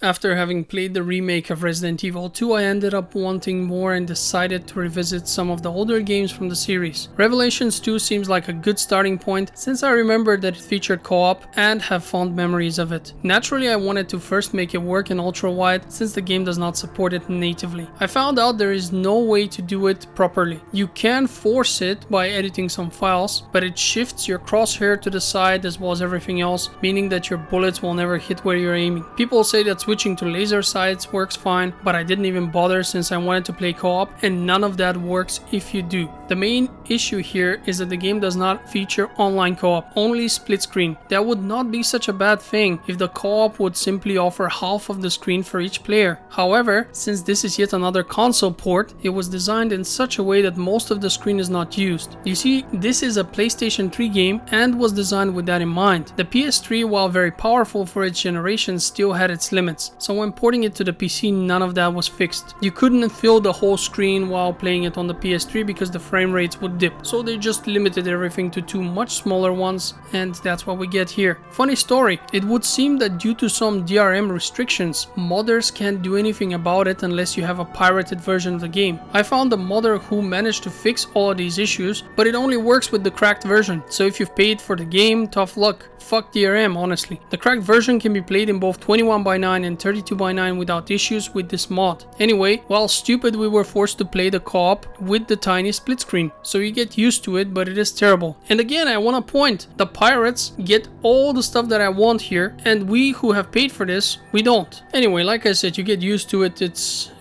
After having played the remake of Resident Evil 2, I ended up wanting more and decided to revisit some of the older games from the series. Revelations 2 seems like a good starting point since I remember that it featured co-op and have fond memories of it. Naturally, I wanted to first make it work in ultra-wide since the game does not support it natively. I found out there is no way to do it properly. You can force it by editing some files, but it shifts your crosshair to the side as well as everything else, meaning that your bullets will never hit where you're aiming. People say that switching to laser sights works fine, but I didn't even bother since I wanted to play co-op, and none of that works if you do. The main issue here is that the game does not feature online co-op, only split screen. That would not be such a bad thing if the co-op would simply offer half of the screen for each player. However, since this is yet another console port, it was designed in such a way that most of the screen is not used. You see, this is a PlayStation 3 game and was designed with that in mind. The PS3, while very powerful for its generation, still had its limits. So when porting it to the PC, none of that was fixed. You couldn't fill the whole screen while playing it on the PS3 because the frame rates would dip. So they just limited everything to two much smaller ones, and that's what we get here. Funny story, it would seem that due to some DRM restrictions, modders can't do anything about it unless you have a pirated version of the game. I found a modder who managed to fix all of these issues, but it only works with the cracked version. So if you've paid for the game, tough luck. Fuck DRM, honestly. The cracked version can be played in both 21:9 and 32:9 without issues with this mod. Anyway, while stupid, we were forced to play the co-op with the tiny split screen, so you get used to it, but it is terrible. And again, I want to point, the pirates get all the stuff that I want here, and we who have paid for this, we don't. Anyway, like I said, you get used to it.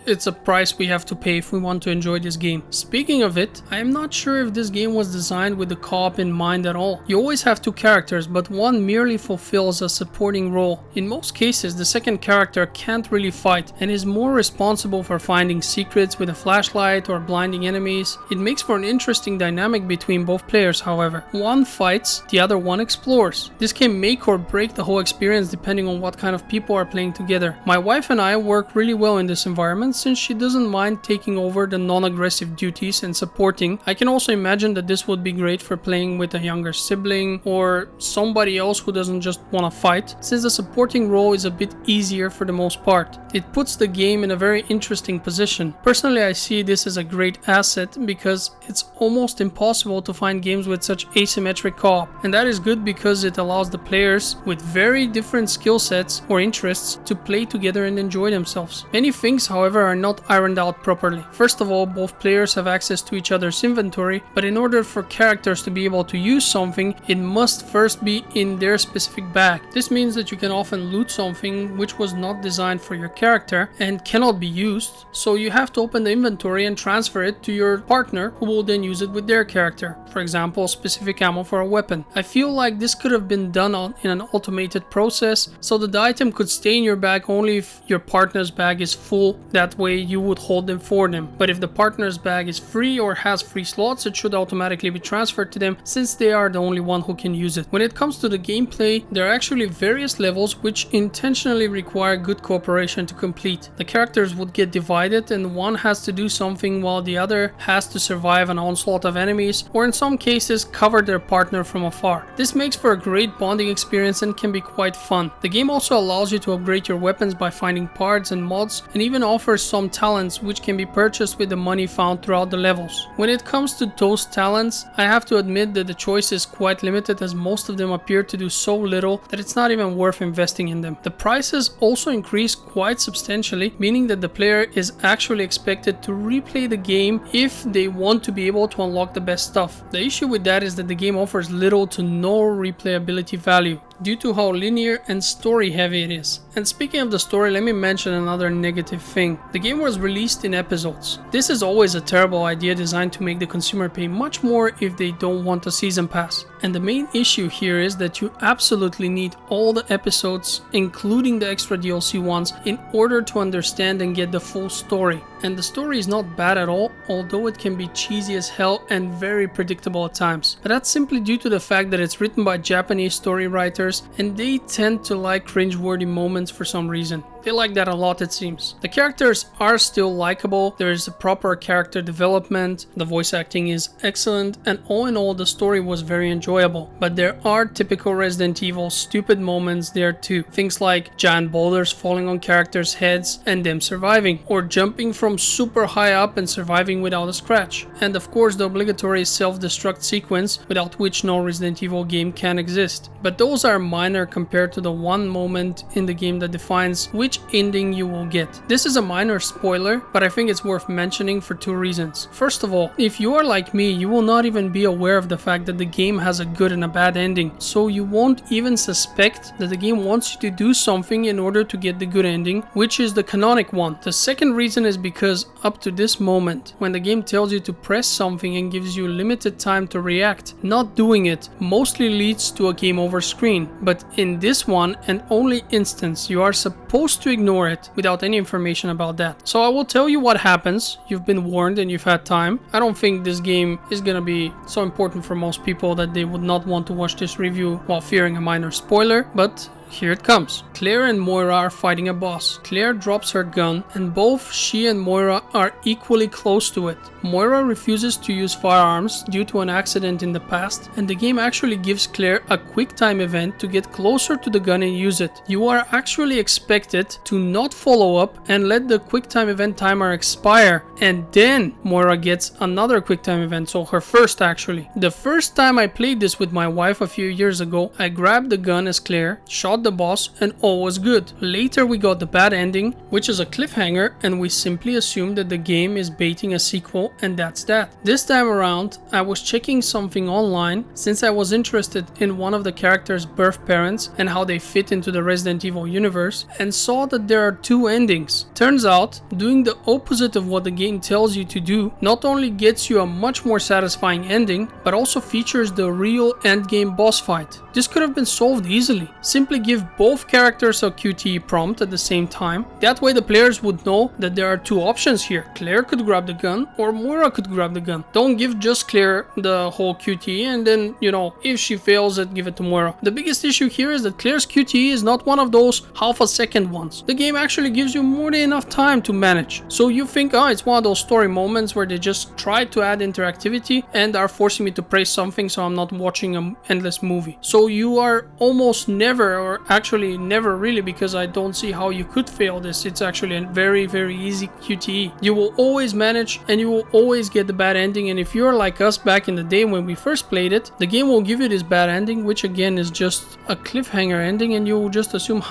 It's a price we have to pay if we want to enjoy this game. Speaking of it, I am not sure if this game was designed with the co-op in mind at all. You always have two characters, but one merely fulfills a supporting role. In most cases, the second character can't really fight and is more responsible for finding secrets with a flashlight or blinding enemies. It makes for an interesting dynamic between both players, however. One fights, the other one explores. This can make or break the whole experience depending on what kind of people are playing together. My wife and I work really well in this environment since she doesn't mind taking over the non-aggressive duties and supporting. I can also imagine that this would be great for playing with a younger sibling or somebody else who doesn't just want to fight, since the supporting role is a bit easier for the most part. It puts the game in a very interesting position. Personally, I see this as a great asset because it's almost impossible to find games with such asymmetric co-op, and that is good because it allows the players with very different skill sets or interests to play together and enjoy themselves. Many things, however, are not ironed out properly. First of all, both players have access to each other's inventory, but in order for characters to be able to use something, it must first be in their specific bag. This means that you can often loot something which was not designed for your character and cannot be used, so you have to open the inventory and transfer it to your partner, who will then use it with their character. For example, specific ammo for a weapon. I feel like this could have been done in an automated process, so that the item could stay in your bag only if your partner's bag is full. That way you would hold them for them. But if the partner's bag is free or has free slots, it should automatically be transferred to them since they are the only one who can use it. When it comes to the gameplay, there are actually various levels which intentionally require good cooperation to complete. The characters would get divided and one has to do something while the other has to survive an onslaught of enemies, or in some cases cover their partner from afar. This makes for a great bonding experience and can be quite fun. The game also allows you to upgrade your weapons by finding parts and mods, and even offers some talents which can be purchased with the money found throughout the levels. When it comes to those talents, I have to admit that the choice is quite limited, as most of them appear to do so little that it's not even worth investing in them. The prices also increase quite substantially, meaning that the player is actually expected to replay the game if they want to be able to unlock the best stuff. The issue with that is that the game offers little to no replayability value due to how linear and story heavy it is. And speaking of the story, let me mention another negative thing. The game was released in episodes. This is always a terrible idea designed to make the consumer pay much more if they don't want a season pass. And the main issue here is that you absolutely need all the episodes, including the extra DLC ones, in order to understand and get the full story. And the story is not bad at all, although it can be cheesy as hell and very predictable at times. But that's simply due to the fact that it's written by Japanese story writers, and they tend to like cringe-worthy moments for some reason. They like that a lot, it seems. The characters are still likable, there is a proper character development, the voice acting is excellent, and all in all the story was very enjoyable. But there are typical Resident Evil stupid moments there too. Things like giant boulders falling on characters' heads and them surviving, or jumping from super high up and surviving without a scratch. And of course the obligatory self-destruct sequence, without which no Resident Evil game can exist. But those are minor compared to the one moment in the game that defines which ending you will get. This is a minor spoiler, but I think it's worth mentioning for two reasons. First of all, if you are like me, you will not even be aware of the fact that the game has a good and a bad ending, so you won't even suspect that the game wants you to do something in order to get the good ending, which is the canonic one. The second reason is because up to this moment, when the game tells you to press something and gives you limited time to react, not doing it mostly leads to a game over screen. But in this one and only instance, you are supposed to ignore it without any information about that. So I will tell you what happens. You've been warned and you've had time. I don't think this game is gonna be so important for most people that they would not want to watch this review while fearing a minor spoiler, but here it comes. Claire and Moira are fighting a boss. Claire drops her gun and both she and Moira are equally close to it. Moira refuses to use firearms due to an accident in the past, and the game actually gives Claire a quick time event to get closer to the gun and use it. You are actually expected to not follow up and let the quick time event timer expire, and then Moira gets another quick time event, so her first actually. The first time I played this with my wife a few years ago, I grabbed the gun as Claire, shot the boss, and all was good. Later we got the bad ending, which is a cliffhanger, and we simply assumed that the game is baiting a sequel, and that's that. This time around, I was checking something online since I was interested in one of the characters' birth parents and how they fit into the Resident Evil universe, and saw that there are two endings. Turns out, doing the opposite of what the game tells you to do not only gets you a much more satisfying ending, but also features the real endgame boss fight. This could have been solved easily. Simply give both characters a QTE prompt at the same time. That way the players would know that there are two options here. Claire could grab the gun or Moira could grab the gun. Don't give just Claire the whole QTE and then, if she fails it, give it to Moira. The biggest issue here is that Claire's QTE is not one of those half a second ones. The game actually gives you more than enough time to manage. So you think, it's one of those story moments where they just try to add interactivity and are forcing me to praise something so I'm not watching an endless movie. So you are almost never, or actually never really, because I don't see how you could fail this. It's actually a very, very easy QTE. You will always manage and you will always get the bad ending, and if you're like us back in the day when we first played it, the game will give you this bad ending, which again is just a cliffhanger ending, and you will just assume,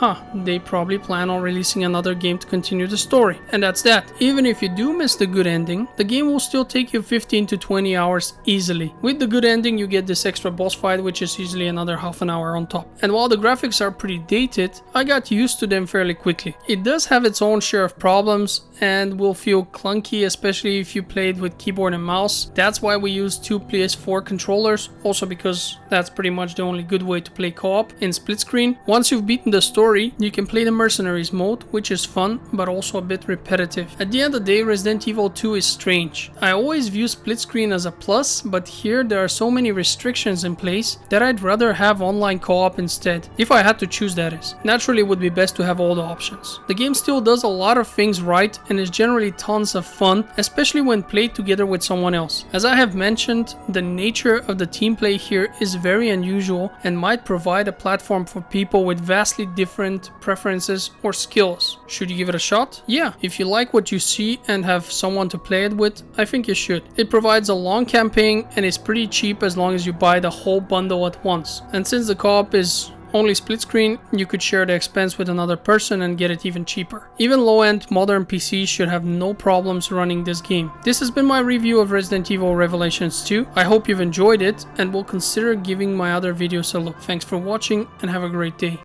they probably plan on releasing another game to continue the story. And that's that. Even if you do miss the good ending, the game will still take you 15 to 20 hours easily. With the good ending, you get this extra boss fight, which is usually another half an hour on top. And while the graphics are pretty dated, I got used to them fairly quickly. It does have its own share of problems and will feel clunky, especially if you played with keyboard and mouse. That's why we use two PS4 controllers, also because that's pretty much the only good way to play co-op in split screen. Once you've beaten the story, you can play the Mercenaries mode, which is fun but also a bit repetitive. At the end of the day, Resident Evil 2 is strange. I always view split screen as a plus, but here there are so many restrictions in place that I'd rather have online co-op instead, if I had to choose, that is. Naturally, it would be best to have all the options. The game still does a lot of things right and is generally tons of fun, especially when played together with someone else. As I have mentioned, the nature of the team play here is very unusual and might provide a platform for people with vastly different preferences or skills. Should you give it a shot? Yeah, if you like what you see and have someone to play it with, I think you should. It provides a long campaign and is pretty cheap as long as you buy the whole bundle at once. And since the co-op is only split screen, you could share the expense with another person and get it even cheaper. Even low-end modern PCs should have no problems running this game. This has been my review of Resident Evil Revelations 2. I hope you've enjoyed it and will consider giving my other videos a look. Thanks for watching and have a great day.